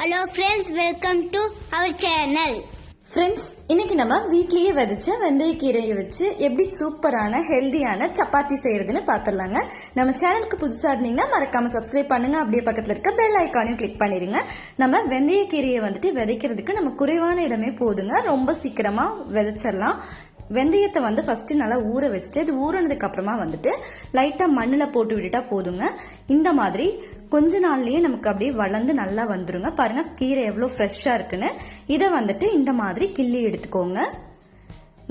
Hello friends, welcome to our channel. Friends, இன்னைக்கு நம்ம வீட்லயே விதைச்ச வெந்தயக்கீரையை வச்சு எப்படி சூப்பரான ஹெல்தியான சப்பாத்தி செய்யறதுன்னு பாத்துடலாங்க. நம்ம சேனலுக்கு புதுசா இருந்தீங்கன்னா மறக்காம சப்ஸ்கிரைப் பண்ணுங்க. அப்படியே பக்கத்துல இருக்க பெல் ஐகானையும் கிளிக் பண்ணிருங்க. நம்ம வெந்தயக்கீரையை விதைக்கிறதுக்கு நம்ம குறைவான இடமே போதுங்க. ரொம்ப சீக்கிரமா விதைச்சிடலாம். வெந்தயத்தை ஃபர்ஸ்ட் நல்லா ஊற வச்சுட்டு இது ஊறினதுக்கு அப்புறமா லைட்டா மண்ணுல போட்டு விட்டுட்டா போதுங்க. இந்த மாதிரி கொஞ்ச நாள்லயே நமக்கு அப்படியே வளர்ந்து நல்லா வந்துருங்க. பாருங்க கீரை எவ்வளவு ஃப்ரெஷ்ஷா இருக்குன்னு. இதை இந்த மாதிரி கிள்ளி எடுத்துக்கோங்க.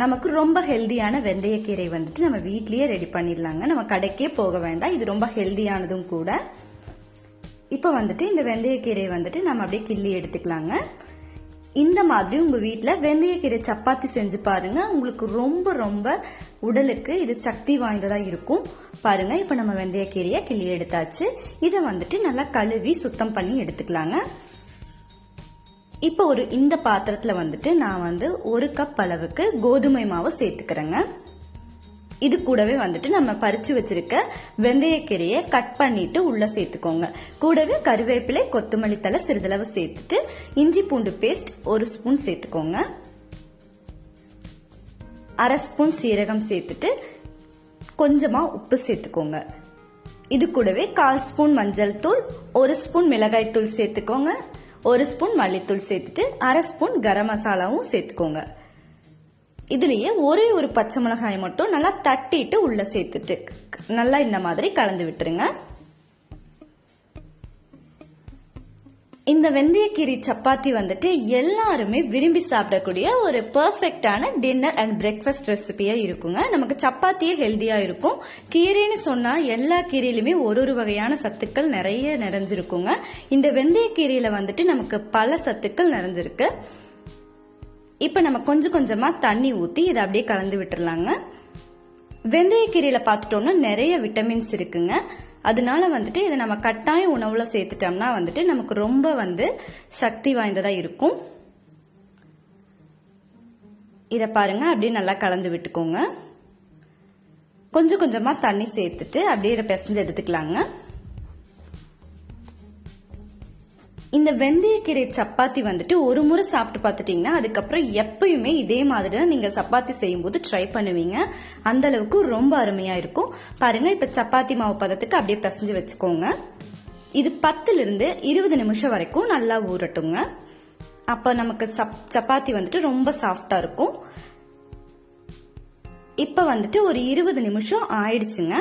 நமக்கு ரொம்ப ஹெல்தியான வெந்தயக்கீரை நம்ம வீட்லயே ரெடி பண்ணிடலாங்க. நம்ம கடைக்கே போக வேண்டாம். இது ரொம்ப ஹெல்தியானதும் கூட. இப்ப இந்த வெந்தயக்கீரையை நம்ம அப்படியே கிள்ளி எடுத்துக்கலாங்க. இந்த மாதிரி உங்க வீட்ல வெந்தயக்கீரை சப்பாத்தி செஞ்சு பாருங்க. உங்களுக்கு ரொம்ப ரொம்ப உடலுக்கு இது சக்தி வாய்ந்ததா இருக்கும். பாருங்க இப்ப நம்ம வெந்தயக்கீரையை கிள்ளி எடுத்தாச்சு. இதை நல்லா கழுவி சுத்தம் பண்ணி எடுத்துக்கலாங்க. இப்ப இந்த பாத்திரத்துல நான் 1 கப் அளவுக்கு கோதுமை மாவு சேர்த்துக்கிறேங்க. இது கூடவே நம்ம பறிச்சு வச்சிருக்க வெந்தயக்கீரையை கட் பண்ணிட்டு உள்ள சேர்த்துக்கோங்க. கூடவே கருவேப்பிலை, கொத்தமல்லி தழை சிறிதளவு சேர்த்துட்டு இஞ்சி பூண்டு பேஸ்ட் 1 ஸ்பூன் சேர்த்துக்கோங்க. 1/2 ஸ்பூன் சீரகம் சேர்த்துட்டு கொஞ்சமா உப்பு சேர்த்துக்கோங்க. இது கூடவே 1/4 ஸ்பூன் மஞ்சள் தூள், 1 ஸ்பூன் மிளகாய் தூள் சேர்த்துக்கோங்க. 1 ஸ்பூன் மல்லித்தூள் சேர்த்துட்டு 1/2 ஸ்பூன் கரம் மசாலாவும் சேர்த்துக்கோங்க. இதுலயே ஒரு பச்சை மிளகாய் மட்டும் நல்லா தட்டிட்டு உள்ள சேர்த்துட்டு நல்லா இந்த மாதிரி கலந்து விட்டுருங்க. இந்த வெந்தயக்கீரை சப்பாத்தி எல்லாருமே விரும்பி சாப்பிடக்கூடிய ஒரு பெர்ஃபெக்டான டின்னர் அண்ட் பிரேக்ஃபாஸ்ட் ரெசிபியா இருக்குங்க. நமக்கு சப்பாத்தியே ஹெல்தியா இருக்கும். கீரைன்னு சொன்னா எல்லா கீரையிலுமே ஒரு வகையான சத்துக்கள் நிறைய நிறைஞ்சிருக்குங்க. இந்த வெந்தயக்கீரையில நமக்கு பல சத்துக்கள் நிறைஞ்சிருக்கு. இப்ப நம்ம கொஞ்சம் கொஞ்சமா தண்ணி ஊத்தி இதை அப்படியே கலந்து விட்டுறலாங்க. வெந்தயக்கீரையில பார்த்துட்டோம்னா நிறைய விட்டமின்ஸ் இருக்குங்க. அதனால இதை நம்ம கட்டாய உணவுல சேர்த்துட்டோம்னா நமக்கு ரொம்ப சக்தி வாய்ந்ததா இருக்கும். இத பாருங்க அப்படியே நல்லா கலந்து விட்டுக்கோங்க. கொஞ்சம் கொஞ்சமா தண்ணி சேர்த்துட்டு அப்படியே இதை பிசைஞ்சு எடுத்துக்கலாங்க. இந்த வெந்தயக்கீரை சப்பாத்தி ஒரு முறை சாப்பிட்டு பார்த்துட்டீங்கன்னா அதுக்கப்புறம் எப்பயுமே இதே மாதிரி தான் நீங்க சப்பாத்தி செய்யும் போது ட்ரை பண்ணுவீங்க. அந்த அளவுக்கு ரொம்ப அருமையா இருக்கும். பாருங்க இப்ப சப்பாத்தி மாவு பதத்துக்கு அப்படியே பிசைஞ்சு வச்சுக்கோங்க. இது 10 இருந்து 20 நிமிஷம் வரைக்கும் நல்லா ஊறட்டுங்க. அப்ப நமக்கு சப்பாத்தி ரொம்ப சாஃப்டா இருக்கும். இப்ப ஒரு 20 நிமிஷம் ஆயிடுச்சுங்க.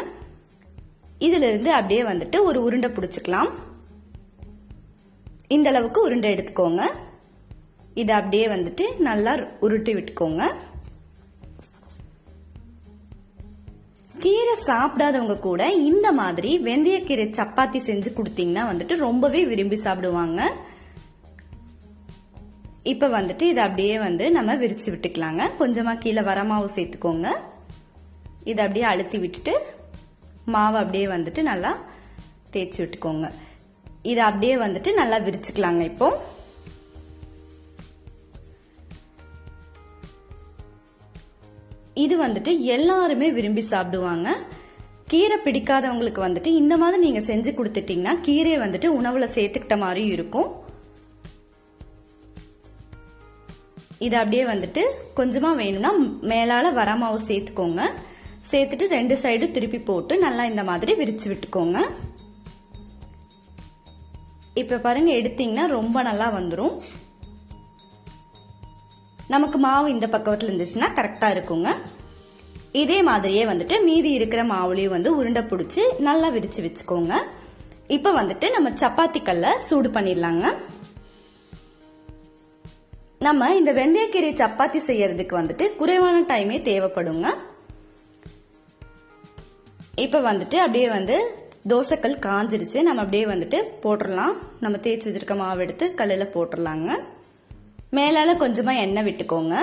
இதுல இருந்து அப்படியே ஒரு உருண்டை பிடிச்சுக்கலாம். இந்த அளவுக்கு உருண்டை எடுத்துக்கோங்க. இதை அப்படியே நல்லா உருட்டி விட்டுக்கோங்க. கீரை சாப்பிடாதவங்க கூட இந்த மாதிரி வெந்தயக்கீரை சப்பாத்தி செஞ்சு கொடுத்தீங்கன்னா ரொம்பவே விரும்பி சாப்பிடுவாங்க. இப்ப இதை அப்படியே நம்ம விரிச்சு விட்டுக்கலாங்க. கொஞ்சமா கீழே வரமாவு சேர்த்துக்கோங்க. இதை அப்படியே அழுத்தி விட்டுட்டு மாவை அப்படியே நல்லா தேய்ச்சி விட்டுக்கோங்க. இதை அப்படியே நல்லா விரிச்சுக்கலாங்க. இப்போ இது எல்லாருமே விரும்பி சாப்பிடுவாங்க. கீரை பிடிக்காதவங்களுக்கு இந்த மாதிரி நீங்க செஞ்சு கொடுத்துட்டீங்கன்னா கீரையை உணவுல சேர்த்துக்கிட்ட மாதிரி இருக்கும். இதை அப்படியே கொஞ்சமா வேணும்னா மேலால வரமாவு சேர்த்துக்கோங்க. சேர்த்துட்டு 2 சைடு திருப்பி போட்டு நல்லா இந்த மாதிரி விரிச்சு விட்டுக்கோங்க. இப்ப பாருங்க எடுத்தீங்கன்னா ரொம்ப நல்லா வந்துரும். நமக்கு மாவு இந்த பக்கத்துல இருந்துச்சுன்னா கரெக்டா இருக்குங்க. இதே மாதிரியே மீதி இருக்கிற மாவுலயும் உருண்டை பிடிச்சு நல்லா விரிச்சு வச்சுக்கோங்க. இப்ப நம்ம சப்பாத்தி கல்ல சூடு பண்ணிடலாங்க. நம்ம இந்த வெந்தயக்கீரை சப்பாத்தி செய்யறதுக்கு குறைவான டைமே தேவைப்படுங்க. இப்ப அப்படியே தோசைக்கல் காஞ்சிருச்சு. நம்ம அப்படியே போட்டுடலாம். நம்ம தேய்ச்சி வச்சிருக்க மாவு எடுத்து கல்லுல போட்டுடலாங்க. மேலால கொஞ்சமா எண்ணெய் விட்டுக்கோங்க.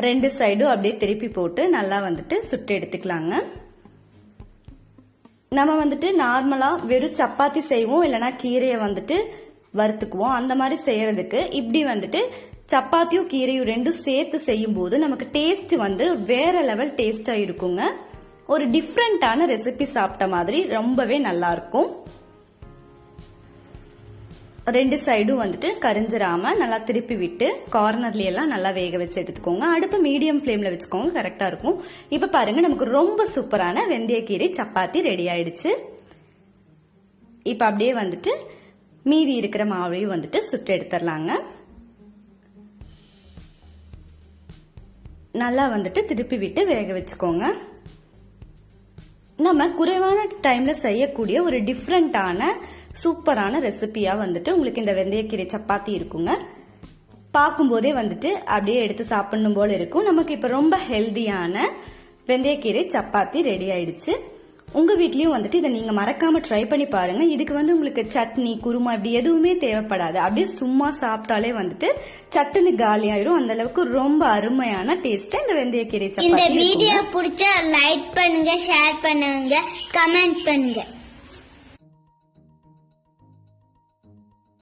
2 சைடும் அப்படியே திருப்பி போட்டு நல்லா சுட்டு எடுத்துக்கலாங்க. நம்ம நார்மலா வெறும் சப்பாத்தி செய்வோம், இல்லைன்னா கீரையை வறுத்துக்குவோம். அந்த மாதிரி செய்யறதுக்கு இப்படி சப்பாத்தியும் கீரையும் ரெண்டும் சேர்த்து செய்யும் போது நமக்கு டேஸ்ட் வேற லெவல் டேஸ்டா இருக்குங்க. ஒரு டிஃப்ரெண்டான ரெசிபி சாப்பிட்ட மாதிரி ரொம்பவே நல்லா இருக்கும். 2 சைடும் வந்துட்டு கரிஞ்சிராம நல்லா திருப்பி விட்டு கார்னர்ல எல்லாம் நல்லா வேக வச்சு எடுத்துக்கோங்க. அடுப்பு மீடியம் ஃப்ளேம்ல வச்சுக்கோங்க, கரெக்டா இருக்கும். இப்ப பாருங்க, நமக்கு ரொம்ப சூப்பரான வெந்தயக்கீரை சப்பாத்தி ரெடி ஆயிடுச்சு. இப்ப அப்படியே வந்துட்டு மீதி இருக்கிற மாவையும் வந்துட்டு சுட்டு எடுத்துடலாங்க. நல்லா வந்துட்டு திருப்பி விட்டு வேக வச்சுக்கோங்க. நம்ம குறைவான டைம்ல செய்யக்கூடிய ஒரு டிஃப்ரெண்டான சூப்பரான ரெசிபியா வந்துட்டு உங்களுக்கு இந்த வெந்தயக்கீரை சப்பாத்தி இருக்குங்க. பார்க்கும்போதே வந்துட்டு அப்படியே எடுத்து சாப்பிடணும் போல இருக்கும். நமக்கு இப்ப ரொம்ப ஹெல்தியான வெந்தயக்கீரை சப்பாத்தி ரெடி ஆயிடுச்சு. உங்க வீட்லயும் வந்துட்டு இதை நீங்க மறக்காம ட்ரை பண்ணி பாருங்க. இதுக்கு வந்து உங்களுக்கு சட்னி, குருமா இப்படி எதுவுமே தேவைப்படாது. அப்படியே சும்மா சாப்பிட்டாலே வந்துட்டு சட்டுன்னு காலி ஆயிரும். அந்த அளவுக்கு ரொம்ப அருமையான டேஸ்ட் இந்த வெந்தயக்கீரை சப்பாத்தி. இந்த வீடியோ பிடிச்சா லைக் பண்ணுங்க, ஷேர் பண்ணுங்க, கமெண்ட் பண்ணுங்க.